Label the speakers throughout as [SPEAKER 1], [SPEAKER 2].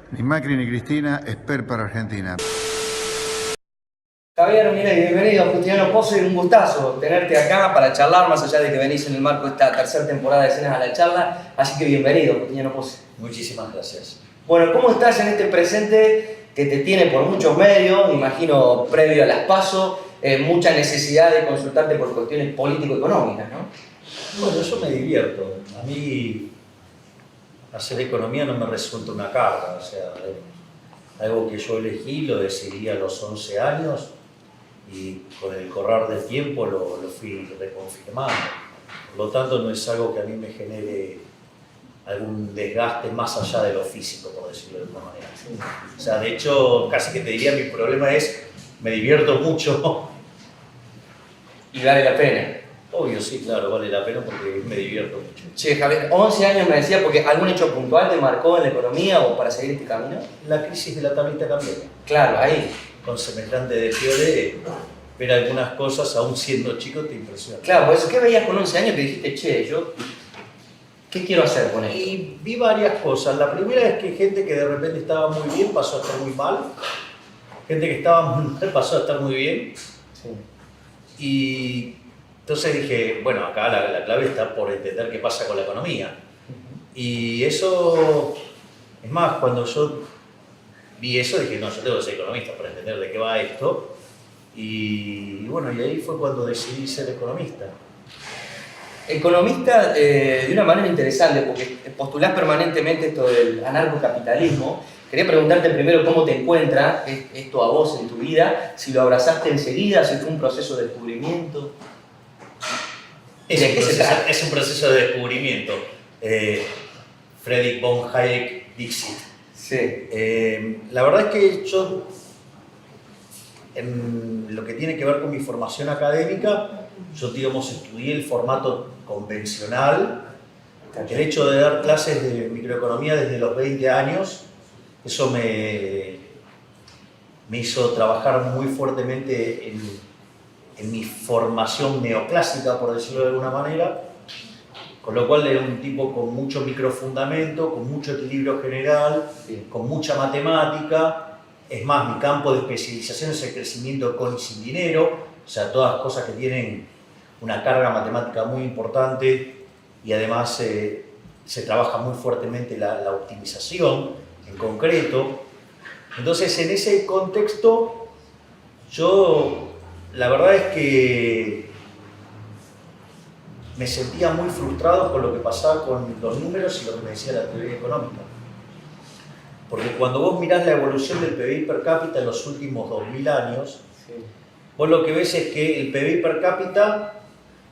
[SPEAKER 1] Ni Macri ni Cristina, Esper para Argentina.
[SPEAKER 2] Javier, mira, y bienvenido, Justiniano Pozzi, un gustazo tenerte acá para charlar, más allá de que venís en el marco de esta tercera temporada de Escenas a la Charla, así que bienvenido, Justiniano Pozzi.
[SPEAKER 3] Muchísimas gracias.
[SPEAKER 2] Bueno, ¿cómo estás en este presente que te tiene por muchos medios, imagino previo a las PASO, mucha necesidad de consultarte por cuestiones político-económicas, ¿no?
[SPEAKER 3] Bueno, yo me divierto. A mí hacer economía no me resulta una carga, o sea, es algo que yo elegí, lo decidí a los 11 años y con el correr del tiempo lo fui reconfirmando. Por lo tanto, no es algo que a mí me genere algún desgaste más allá de lo físico, por decirlo de alguna manera. O sea, de hecho, casi que te diría, mi problema es, me divierto mucho.
[SPEAKER 2] Y vale la pena.
[SPEAKER 3] Obvio, sí, claro, vale la pena porque me divierto mucho.
[SPEAKER 2] Che, Javier, 11 años me decía, porque ¿algún hecho puntual te marcó en la economía o para seguir este camino?
[SPEAKER 3] La crisis de la tablita cambiaria.
[SPEAKER 2] Claro, ahí.
[SPEAKER 3] Con semejante despliegue, ver algunas cosas, aún siendo chico, te impresiona.
[SPEAKER 2] Claro, por eso, ¿qué veías con 11 años que dijiste, che, yo, ¿qué quiero hacer con esto?
[SPEAKER 3] Y vi varias cosas. La primera es que gente que de repente estaba muy bien pasó a estar muy mal. Gente que estaba muy mal pasó a estar muy bien.
[SPEAKER 2] Sí.
[SPEAKER 3] Y entonces dije, bueno, acá la clave está por entender qué pasa con la economía. Y eso, es más, cuando yo vi eso, dije, no, yo tengo que ser economista para entender de qué va esto. Y bueno, y ahí fue cuando decidí ser economista.
[SPEAKER 2] Economista de una manera interesante, porque postulás permanentemente esto del anarcocapitalismo. Quería preguntarte primero cómo te encuentra esto a vos en tu vida, si lo abrazaste enseguida, si fue un proceso de descubrimiento.
[SPEAKER 3] Es un proceso de descubrimiento. Friedrich von Hayek, Dixit.
[SPEAKER 2] Sí.
[SPEAKER 3] La verdad es que yo, en lo que tiene que ver con mi formación académica, yo, digamos, estudié el formato convencional. El hecho de dar clases de microeconomía desde los 20 años, eso me hizo trabajar muy fuertemente en mi formación neoclásica, por decirlo de alguna manera, con lo cual era un tipo con mucho microfundamento, con mucho equilibrio general, con mucha matemática. Es más, mi campo de especialización es el crecimiento con y sin dinero, o sea, todas cosas que tienen una carga matemática muy importante y además se trabaja muy fuertemente la optimización en concreto. Entonces, en ese contexto, yo la verdad es que me sentía muy frustrado con lo que pasaba con los números y lo que me decía la teoría económica. Porque cuando vos mirás la evolución del PBI per cápita en los últimos 2000 años, vos lo que ves es que el PBI per cápita,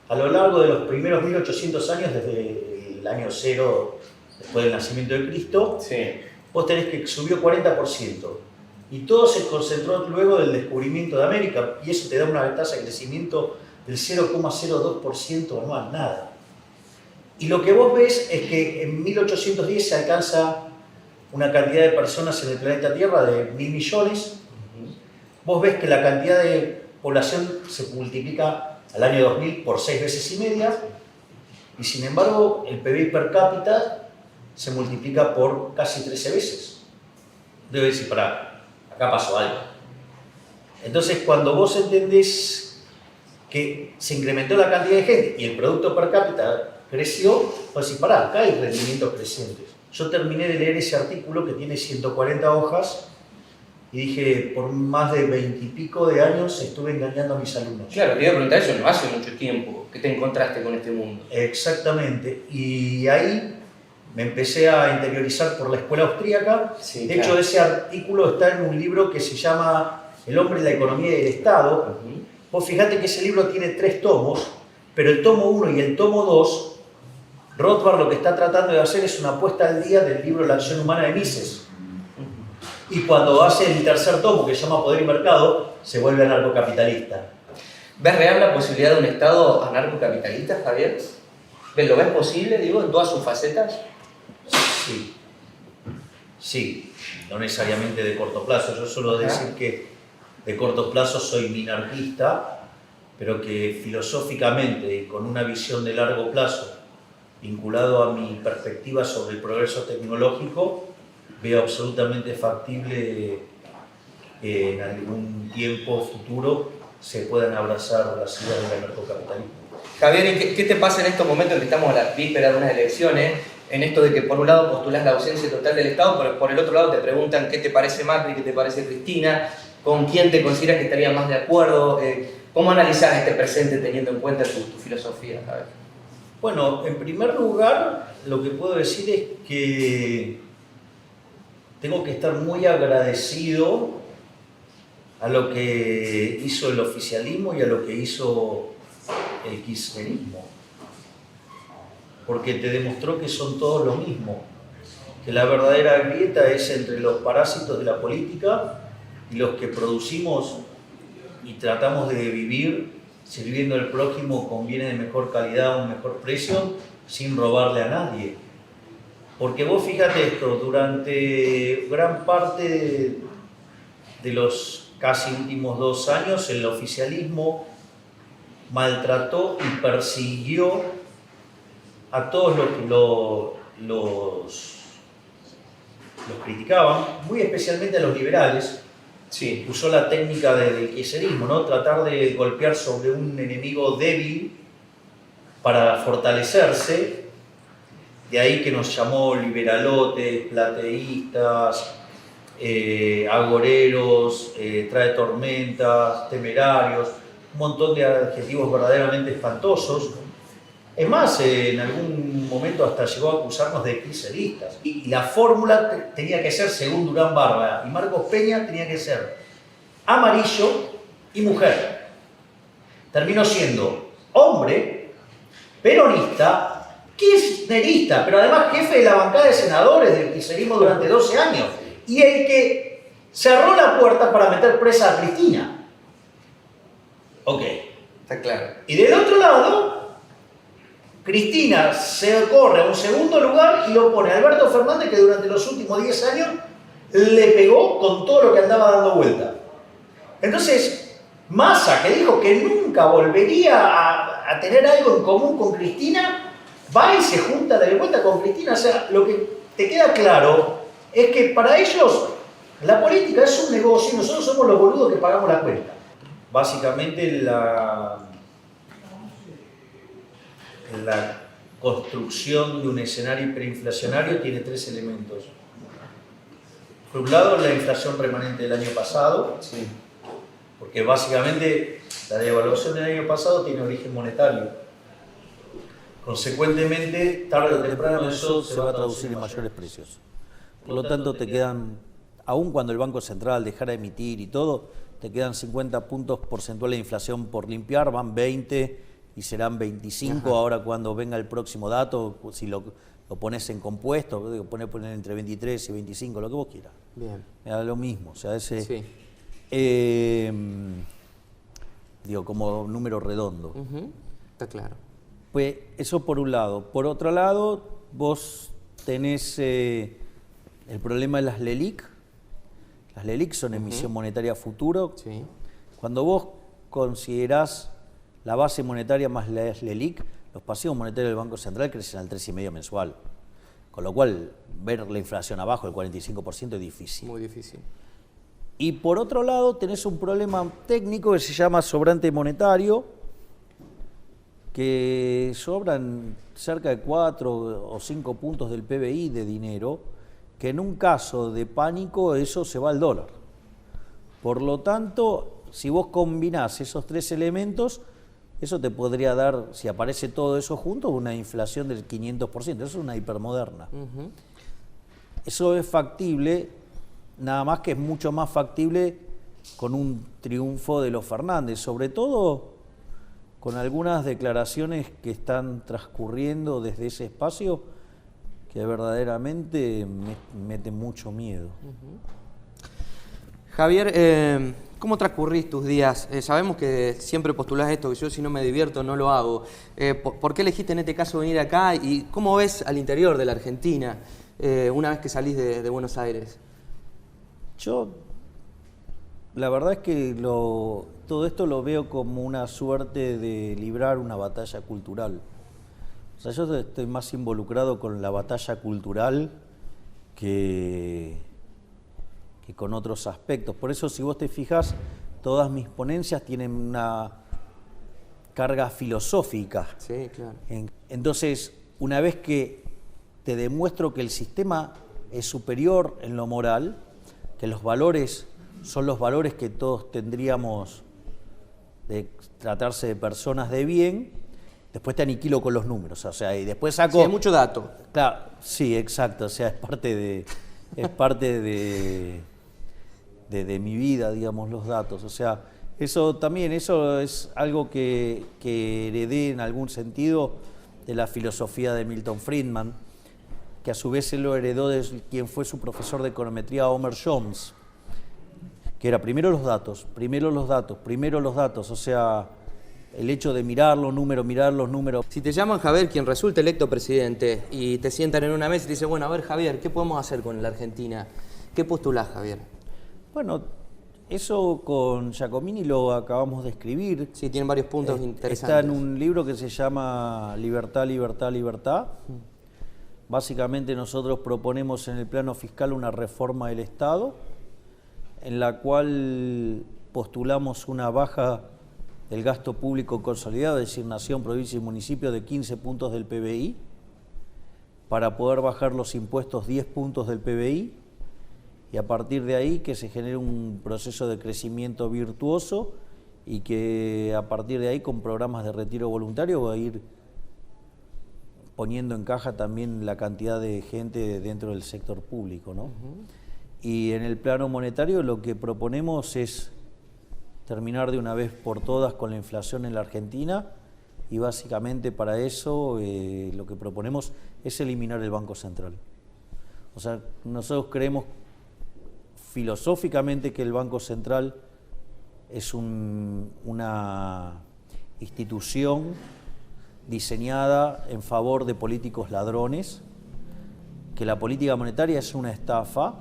[SPEAKER 3] a lo largo de los primeros 1800 años, desde el año 0, después del nacimiento de Cristo, vos tenés que subió 40%. Y todo se concentró luego del descubrimiento de América, y eso te da una tasa de crecimiento del 0,02% anual, nada. Y lo que vos ves es que en 1810 se alcanza una cantidad de personas en el planeta Tierra de 1000 millones. Vos ves que la cantidad de población se multiplica al año 2000 por 6 veces y media, y sin embargo el PBI per cápita se multiplica por casi 13 veces. Debe decir, acá pasó algo. Entonces, cuando vos entendés que se incrementó la cantidad de gente y el producto per cápita creció, vos decís, acá hay rendimientos crecientes. Yo terminé de leer ese artículo que tiene 140 hojas y dije, por más de 20 y pico de años estuve engañando a mis alumnos.
[SPEAKER 2] Claro, te iba a preguntar eso, no hace mucho tiempo que te encontraste con este mundo.
[SPEAKER 3] Exactamente, y ahí me empecé a interiorizar por la escuela austríaca.
[SPEAKER 2] Sí,
[SPEAKER 3] de hecho, ese artículo está en un libro que se llama El hombre, la economía y el Estado. Vos fijate que ese libro tiene 3 tomos, pero el tomo 1 y el tomo 2, Rothbard lo que está tratando de hacer es una puesta al día del libro La acción humana de Mises. Y cuando hace el tercer tomo, que se llama Poder y Mercado, se vuelve anarcocapitalista.
[SPEAKER 2] ¿Ves real la posibilidad de un Estado anarcocapitalista, Javier? ¿Lo ves posible, digo, en todas sus facetas?
[SPEAKER 3] Sí, no necesariamente de corto plazo. Yo suelo decir que de corto plazo soy minarquista, pero que filosóficamente y con una visión de largo plazo, vinculado a mi perspectiva sobre el progreso tecnológico, veo absolutamente factible que en algún tiempo futuro se puedan abrazar las ideas del anarcocapitalismo.
[SPEAKER 2] Javier, ¿y qué te pasa en estos momentos en que estamos a la víspera de unas elecciones? En esto de que por un lado postulás la ausencia total del Estado, pero por el otro lado te preguntan qué te parece Macri, qué te parece Cristina, con quién te consideras que estarías más de acuerdo. ¿Cómo analizás este presente teniendo en cuenta tu filosofía, Javier?
[SPEAKER 3] Bueno, en primer lugar, lo que puedo decir es que tengo que estar muy agradecido a lo que hizo el oficialismo y a lo que hizo el kirchnerismo, porque te demostró que son todos lo mismo, que la verdadera grieta es entre los parásitos de la política y los que producimos y tratamos de vivir sirviendo al prójimo con bienes de mejor calidad a un mejor precio sin robarle a nadie. Porque vos fíjate esto, durante gran parte de los casi últimos 2 años el oficialismo maltrató y persiguió a todos los criticaban, muy especialmente a los liberales.
[SPEAKER 2] Sí.
[SPEAKER 3] Usó la técnica del kirchnerismo, ¿no? Tratar de golpear sobre un enemigo débil para fortalecerse. De ahí que nos llamó liberalotes, plateístas, agoreros, trae tormentas, temerarios, un montón de adjetivos verdaderamente espantosos. Es más, en algún momento hasta llegó a acusarnos de kirchneristas. Y la fórmula tenía que ser, según Durán Barba y Marcos Peña, tenía que ser amarillo y mujer. Terminó siendo hombre, peronista, kirchnerista, pero además jefe de la bancada de senadores del kirchnerismo durante 12 años. Y el que cerró la puerta para meter presa a Cristina. Ok.
[SPEAKER 2] Está claro.
[SPEAKER 3] Y del otro lado, Cristina se corre a un segundo lugar y lo pone a Alberto Fernández, que durante los últimos 10 años le pegó con todo lo que andaba dando vuelta. Entonces, Massa, que dijo que nunca volvería a tener algo en común con Cristina, va y se junta de vuelta con Cristina. O sea, lo que te queda claro es que para ellos la política es un negocio y nosotros somos los boludos que pagamos la cuenta. Básicamente la construcción de un escenario hiperinflacionario tiene 3 elementos. Por un lado, la inflación remanente del año pasado,
[SPEAKER 2] Sí.
[SPEAKER 3] porque básicamente la devaluación del año pasado tiene origen monetario. Consecuentemente, tarde o temprano eso se va a traducir en mayores precios. Por lo tanto, te quedan, aun cuando el Banco Central dejara de emitir y todo, te quedan 50 puntos porcentuales de inflación por limpiar, van 20 y serán 25. Ajá. Ahora cuando venga el próximo dato, si lo pones en compuesto, poner entre 23 y 25, lo que vos quieras.
[SPEAKER 2] Bien.
[SPEAKER 3] Era lo mismo, o sea, ese...
[SPEAKER 2] Sí.
[SPEAKER 3] Como número redondo.
[SPEAKER 2] Está claro.
[SPEAKER 3] Pues eso por un lado. Por otro lado, vos tenés el problema de las LELIQ. Las LELIQ son emisión monetaria a futuro.
[SPEAKER 2] Sí.
[SPEAKER 3] Cuando vos considerás la base monetaria más las LELIQ, los pasivos monetarios del Banco Central crecen al 3,5% mensual. Con lo cual, ver la inflación abajo del 45% es difícil.
[SPEAKER 2] Muy difícil.
[SPEAKER 3] Y por otro lado, tenés un problema técnico que se llama sobrante monetario, que sobran cerca de 4 o 5 puntos del PBI de dinero, que en un caso de pánico eso se va al dólar. Por lo tanto, si vos combinás esos 3 elementos, eso te podría dar, si aparece todo eso junto, una inflación del 500%. Eso es una hipermoderna. Eso es factible, nada más que es mucho más factible con un triunfo de los Fernández, sobre todo con algunas declaraciones que están transcurriendo desde ese espacio que verdaderamente meten mucho miedo.
[SPEAKER 2] Javier, ¿cómo transcurrís tus días? Sabemos que siempre postulás esto, que yo si no me divierto no lo hago. ¿Por qué elegiste en este caso venir acá y cómo ves al interior de la Argentina una vez que salís de Buenos Aires?
[SPEAKER 3] Yo, la verdad es que todo esto lo veo como una suerte de librar una batalla cultural. O sea, yo estoy más involucrado con la batalla cultural
[SPEAKER 4] que con otros aspectos. Por eso, si vos te fijas, todas mis ponencias tienen una carga filosófica.
[SPEAKER 2] Sí, claro.
[SPEAKER 4] Entonces, una vez que te demuestro que el sistema es superior en lo moral, que los valores son los valores que todos tendríamos de tratarse de personas de bien, después te aniquilo con los números, o sea, y después saco...
[SPEAKER 2] Sí, hay mucho dato.
[SPEAKER 4] Claro, sí, exacto, o sea, es parte de mi vida, digamos, los datos, o sea, eso es algo que heredé en algún sentido de la filosofía de Milton Friedman, que a su vez se lo heredó de quien fue su profesor de econometría, Homer Jones, que era primero los datos, o sea, el hecho de mirar los números.
[SPEAKER 2] Si te llaman, Javier, quien resulte electo presidente, y te sientan en una mesa y te dicen, bueno, a ver, Javier, ¿qué podemos hacer con la Argentina? ¿Qué postulás, Javier?
[SPEAKER 4] Bueno, eso con Giacomini lo acabamos de escribir.
[SPEAKER 2] Sí, tienen varios puntos interesantes.
[SPEAKER 4] Está en un libro que se llama Libertad, Libertad, Libertad. Básicamente nosotros proponemos en el plano fiscal una reforma del Estado, en la cual postulamos una baja del gasto público consolidado, es decir, nación, provincia y municipio, de 15 puntos del PBI, para poder bajar los impuestos 10 puntos del PBI, y a partir de ahí que se genere un proceso de crecimiento virtuoso y que a partir de ahí con programas de retiro voluntario va a ir poniendo en caja también la cantidad de gente dentro del sector público, ¿no? Y en el plano monetario lo que proponemos es terminar de una vez por todas con la inflación en la Argentina, y básicamente para eso lo que proponemos es eliminar el Banco Central. O sea, nosotros creemos filosóficamente que el Banco Central es una institución diseñada en favor de políticos ladrones, que la política monetaria es una estafa,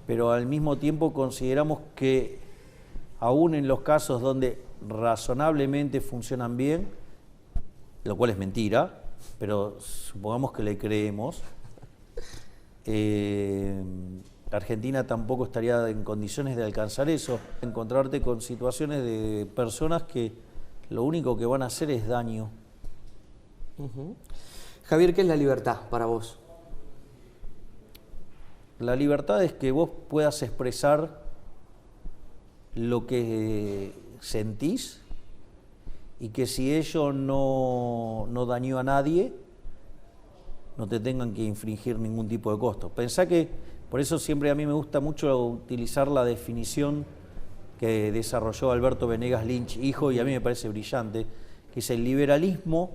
[SPEAKER 4] pero al mismo tiempo consideramos que aún en los casos donde razonablemente funcionan bien, lo cual es mentira, pero supongamos que le creemos, Argentina tampoco estaría en condiciones de alcanzar eso. Encontrarte con situaciones de personas que lo único que van a hacer es daño.
[SPEAKER 2] Javier, ¿qué es la libertad para vos?
[SPEAKER 4] La libertad es que vos puedas expresar lo que sentís y que si ello no dañó a nadie, no te tengan que infringir ningún tipo de costo. Pensá que, por eso siempre a mí me gusta mucho utilizar la definición que desarrolló Alberto Venegas Lynch, hijo, y a mí me parece brillante, que es el liberalismo,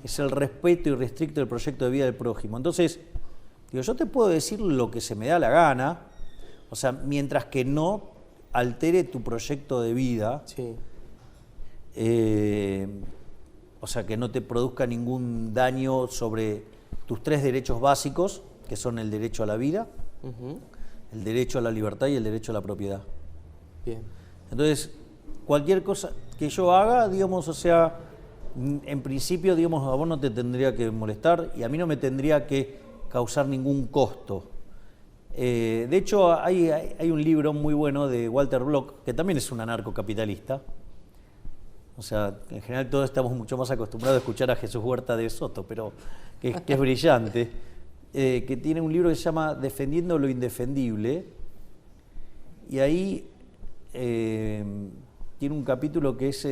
[SPEAKER 4] es el respeto irrestricto del proyecto de vida del prójimo. Entonces, digo, yo te puedo decir lo que se me da la gana, o sea, mientras que no altere tu proyecto de vida,
[SPEAKER 2] sí.
[SPEAKER 4] O sea, que no te produzca ningún daño sobre tus 3 derechos básicos, que son el derecho a la vida, el derecho a la libertad y el derecho a la propiedad.
[SPEAKER 2] Bien.
[SPEAKER 4] Entonces, cualquier cosa que yo haga, digamos, o sea, en principio, digamos, a vos no te tendría que molestar y a mí no me tendría que causar ningún costo. De hecho, hay un libro muy bueno de Walter Block, que también es un anarcocapitalista. O sea, en general todos estamos mucho más acostumbrados a escuchar a Jesús Huerta de Soto, pero que es brillante, que tiene un libro que se llama Defendiendo lo Indefendible, y ahí tiene un capítulo que es,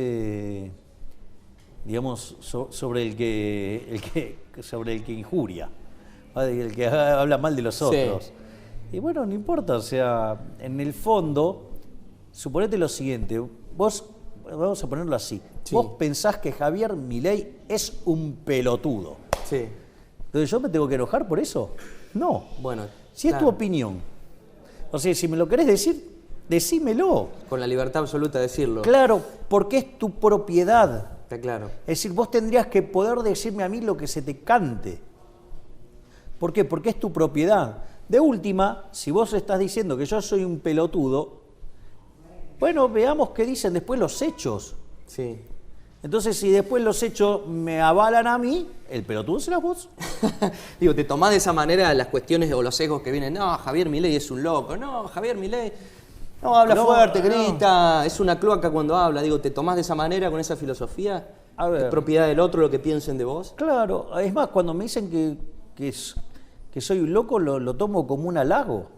[SPEAKER 4] digamos, sobre el que injuria, el que habla mal de los otros. Sí. Y bueno, no importa, o sea, en el fondo, suponete lo siguiente, vamos a ponerlo así, sí. Vos pensás que Javier Milei es un pelotudo.
[SPEAKER 2] Sí.
[SPEAKER 4] Entonces, ¿yo me tengo que enojar por eso? No.
[SPEAKER 2] Bueno,
[SPEAKER 4] si es tu opinión, o sea, si me lo querés decir, decímelo.
[SPEAKER 2] Con la libertad absoluta de decirlo.
[SPEAKER 4] Claro, porque es tu propiedad.
[SPEAKER 2] Está claro.
[SPEAKER 4] Es decir, vos tendrías que poder decirme a mí lo que se te cante. ¿Por qué? Porque es tu propiedad. De última, si vos estás diciendo que yo soy un pelotudo, bueno, veamos qué dicen después los hechos.
[SPEAKER 2] Sí.
[SPEAKER 4] Entonces, si después los hechos me avalan a mí, el pelotudo serás vos.
[SPEAKER 2] Digo, ¿te tomás de esa manera las cuestiones o los sesgos que vienen? No, Javier Milei es un loco. No, Javier Milei no habla fuerte, grita, es una cloaca cuando habla. Digo, ¿te tomás de esa manera, con esa filosofía?
[SPEAKER 4] A ver.
[SPEAKER 2] ¿Es propiedad del otro lo que piensen de vos?
[SPEAKER 4] Claro, es más, cuando me dicen que soy un loco, lo tomo como un halago.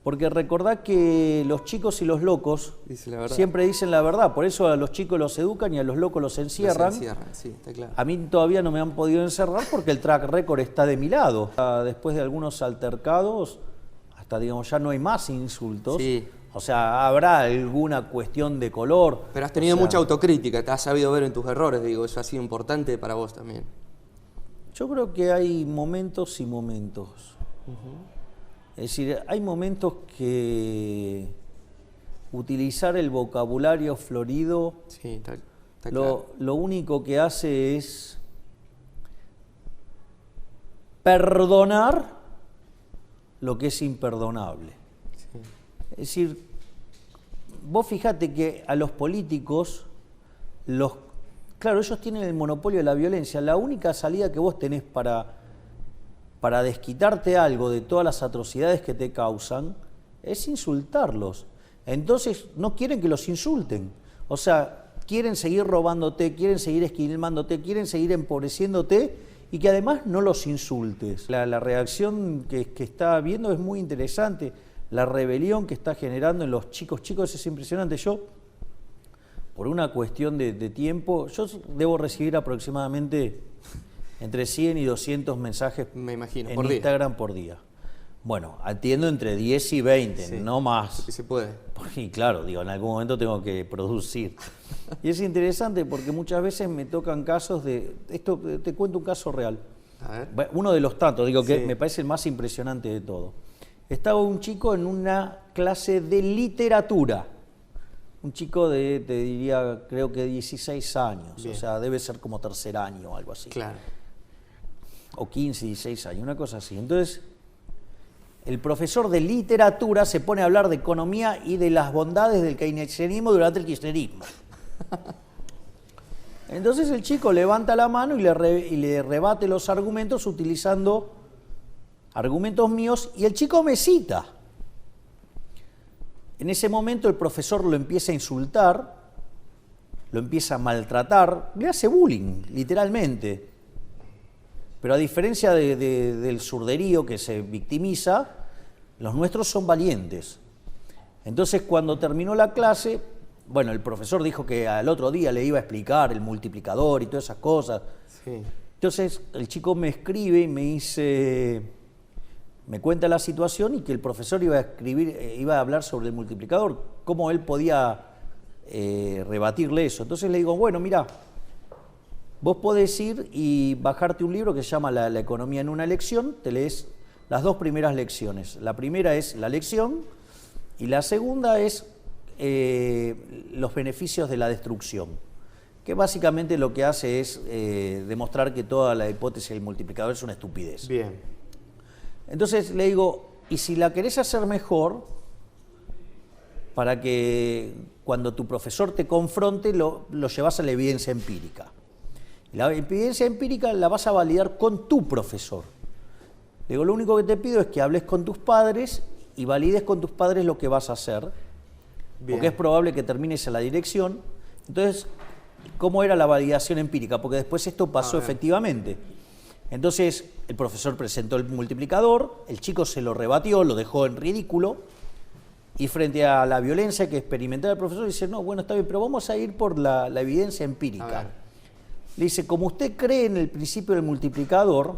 [SPEAKER 4] Porque recordá que los chicos y los locos
[SPEAKER 2] Dice la verdad.
[SPEAKER 4] siempre dicen la verdad. Por eso a los chicos los educan y a los locos los encierran.
[SPEAKER 2] Sí, está claro.
[SPEAKER 4] A mí todavía no me han podido encerrar porque el track record está de mi lado. Después de algunos altercados, hasta digamos ya no hay más insultos.
[SPEAKER 2] Sí.
[SPEAKER 4] O sea, habrá alguna cuestión de color.
[SPEAKER 2] Pero has tenido
[SPEAKER 4] O sea,
[SPEAKER 2] mucha autocrítica, te has sabido ver en tus errores, digo, eso ha sido importante para vos también.
[SPEAKER 4] Yo creo que hay momentos y momentos. Es decir, hay momentos que utilizar el vocabulario florido
[SPEAKER 2] Sí, está claro.
[SPEAKER 4] lo único que hace es perdonar lo que es imperdonable.
[SPEAKER 2] Sí.
[SPEAKER 4] Es decir, vos fijate que a los políticos, claro, ellos tienen el monopolio de la violencia. La única salida que vos tenés para desquitarte algo de todas las atrocidades que te causan es insultarlos. Entonces no quieren que los insulten. O sea, quieren seguir robándote, quieren seguir esquilmándote, quieren seguir empobreciéndote y que además no los insultes. La reacción que está habiendo es muy interesante. La rebelión que está generando en los chicos es impresionante. Yo, por una cuestión de tiempo, yo debo recibir aproximadamente entre 100 y 200 mensajes
[SPEAKER 2] Me imagino,
[SPEAKER 4] en
[SPEAKER 2] por día.
[SPEAKER 4] Instagram por día. Bueno, atiendo entre 10 y 20,
[SPEAKER 2] Sí.
[SPEAKER 4] no más.
[SPEAKER 2] Si se puede.
[SPEAKER 4] Y claro, digo, en algún momento tengo que producir. Y es interesante porque muchas veces me tocan casos de... Esto, te cuento un caso real.
[SPEAKER 2] A ver.
[SPEAKER 4] Bueno, uno de los tantos, digo, que
[SPEAKER 2] Sí.
[SPEAKER 4] me parece el más impresionante de todo. Estaba un chico en una clase de literatura. Un chico de, te diría, creo que 16 años.
[SPEAKER 2] Bien.
[SPEAKER 4] O sea, debe ser como tercer año o algo así.
[SPEAKER 2] Claro.
[SPEAKER 4] O 15, 16 años, una cosa así. Entonces, el profesor de literatura se pone a hablar de economía y de las bondades del keynesianismo durante el kirchnerismo. Entonces el chico levanta la mano y le rebate los argumentos utilizando argumentos míos y el chico me cita. En ese momento el profesor lo empieza a insultar, lo empieza a maltratar, le hace bullying, literalmente. Pero a diferencia del surderío que se victimiza, los nuestros son valientes. Entonces, cuando terminó la clase, bueno, el profesor dijo que al otro día le iba a explicar el multiplicador y todas esas cosas.
[SPEAKER 2] Sí.
[SPEAKER 4] Entonces, el chico me escribe y me dice, me cuenta la situación y que el profesor iba a hablar sobre el multiplicador, cómo él podía rebatirle eso. Entonces le digo, bueno, mira, vos podés ir y bajarte un libro que se llama La economía en una lección, te lees las dos primeras lecciones. La primera es la lección y la segunda es los beneficios de la destrucción, que básicamente lo que hace es demostrar que toda la hipótesis del multiplicador es una estupidez.
[SPEAKER 2] Bien.
[SPEAKER 4] Entonces le digo, y si la querés hacer mejor, para que cuando tu profesor te confronte lo llevas a la evidencia empírica. La evidencia empírica la vas a validar con tu profesor. Le digo, lo único que te pido es que hables con tus padres y valides con tus padres lo que vas a hacer,
[SPEAKER 2] Bien.
[SPEAKER 4] porque es probable que termines en la dirección. Entonces, ¿cómo era la validación empírica? Porque después esto pasó efectivamente. Entonces, el profesor presentó el multiplicador, el chico se lo rebatió, lo dejó en ridículo, y frente a la violencia que experimentaba el profesor, dice, no, bueno, está bien, pero vamos a ir por la evidencia empírica. Le dice, como usted cree en el principio del multiplicador,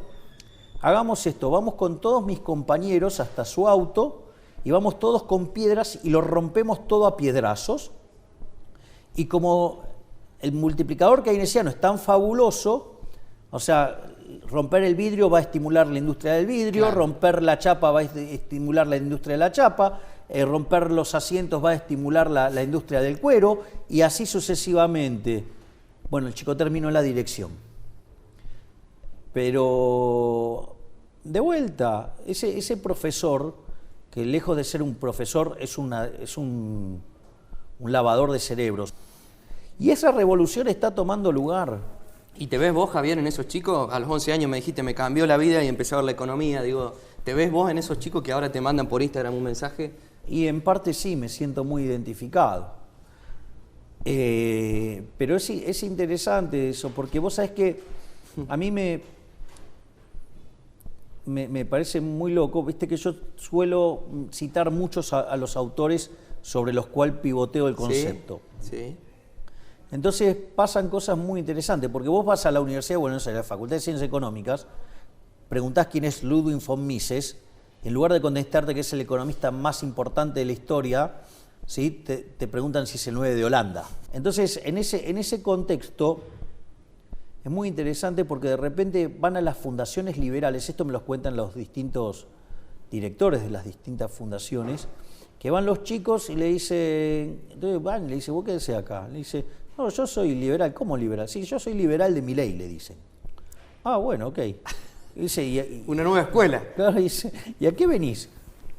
[SPEAKER 4] hagamos esto, vamos con todos mis compañeros hasta su auto y vamos todos con piedras y lo rompemos todo a piedrazos. Y como el multiplicador keynesiano es tan fabuloso, o sea, romper el vidrio va a estimular la industria del vidrio,
[SPEAKER 2] Claro.
[SPEAKER 4] romper la chapa va a estimular la industria de la chapa, romper los asientos va a estimular la industria del cuero y así sucesivamente. Bueno, el chico terminó en la dirección. Pero, de vuelta, ese profesor, que lejos de ser un profesor, es un lavador de cerebros. Y esa revolución está tomando lugar.
[SPEAKER 2] ¿Y te ves vos, Javier, en esos chicos? A los 11 años me dijiste, me cambió la vida y empecé a ver la economía. Digo, ¿te ves vos en esos chicos que ahora te mandan por Instagram un mensaje?
[SPEAKER 4] Y en parte sí, me siento muy identificado. Pero es interesante eso, porque vos sabés que a mí me parece muy loco, viste que yo suelo citar muchos a los autores sobre los cuales pivoteo el concepto.
[SPEAKER 2] Sí.
[SPEAKER 4] Entonces pasan cosas muy interesantes, porque vos vas a la Universidad de Buenos Aires, a la Facultad de Ciencias Económicas, preguntás quién es Ludwig von Mises, en lugar de contestarte que es el economista más importante de la historia, ¿sí? te preguntan si es el 9 de Holanda. Entonces, en ese contexto, es muy interesante porque de repente van a las fundaciones liberales, esto me lo cuentan los distintos directores de las distintas fundaciones, que van los chicos y le dicen, entonces van y le dicen, ¿vos qué decís acá? Le dice, no, yo soy liberal. ¿Cómo liberal? Sí, yo soy liberal de Milei, le dicen. Ah, bueno, ok. Dice,
[SPEAKER 2] una nueva escuela.
[SPEAKER 4] Claro, dice, ¿y a qué venís?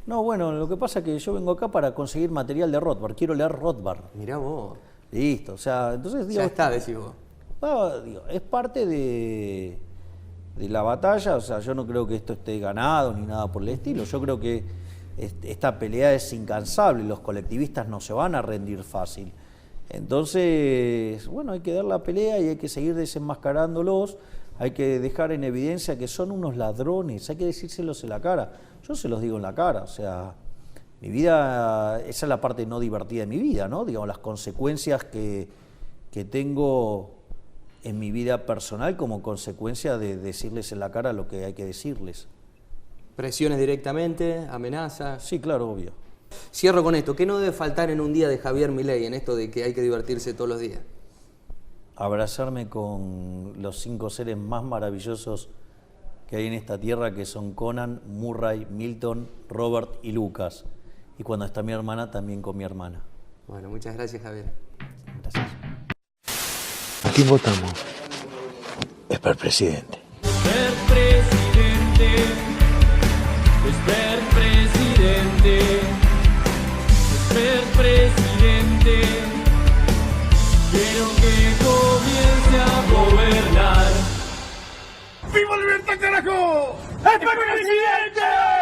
[SPEAKER 4] No, bueno, lo que pasa es que yo vengo acá para conseguir material de Rothbard, quiero leer Rothbard.
[SPEAKER 2] Mirá vos.
[SPEAKER 4] Listo, o sea, entonces digo...
[SPEAKER 2] Ya está, decís vos.
[SPEAKER 4] Digo, es parte de la batalla, o sea, yo no creo que esto esté ganado ni nada por el estilo, yo creo que esta pelea es incansable, los colectivistas no se van a rendir fácil. Entonces, bueno, hay que dar la pelea y hay que seguir desenmascarándolos, hay que dejar en evidencia que son unos ladrones, hay que decírselos en la cara. Yo se los digo en la cara, o sea, mi vida, esa es la parte no divertida de mi vida, ¿no? Digamos, las consecuencias que tengo en mi vida personal como consecuencia de decirles en la cara lo que hay que decirles.
[SPEAKER 2] Presiones directamente, amenazas.
[SPEAKER 4] Sí, claro, obvio.
[SPEAKER 2] Cierro con esto. ¿Qué no debe faltar en un día de Javier Milei en esto de que hay que divertirse todos los días?
[SPEAKER 4] Abrazarme con los 5 seres más maravillosos que hay en esta tierra, que son Conan, Murray, Milton, Robert y Lucas. Y cuando está mi hermana, también con mi hermana.
[SPEAKER 2] Bueno, muchas gracias, Javier.
[SPEAKER 4] Gracias.
[SPEAKER 5] ¿A quién votamos? Es para el presidente.
[SPEAKER 6] Ser presidente es ser presidente, es ser presidente. Quiero que comience a gobernar.
[SPEAKER 7] ¡Viva la libertad, carajo! ¡Es presidente!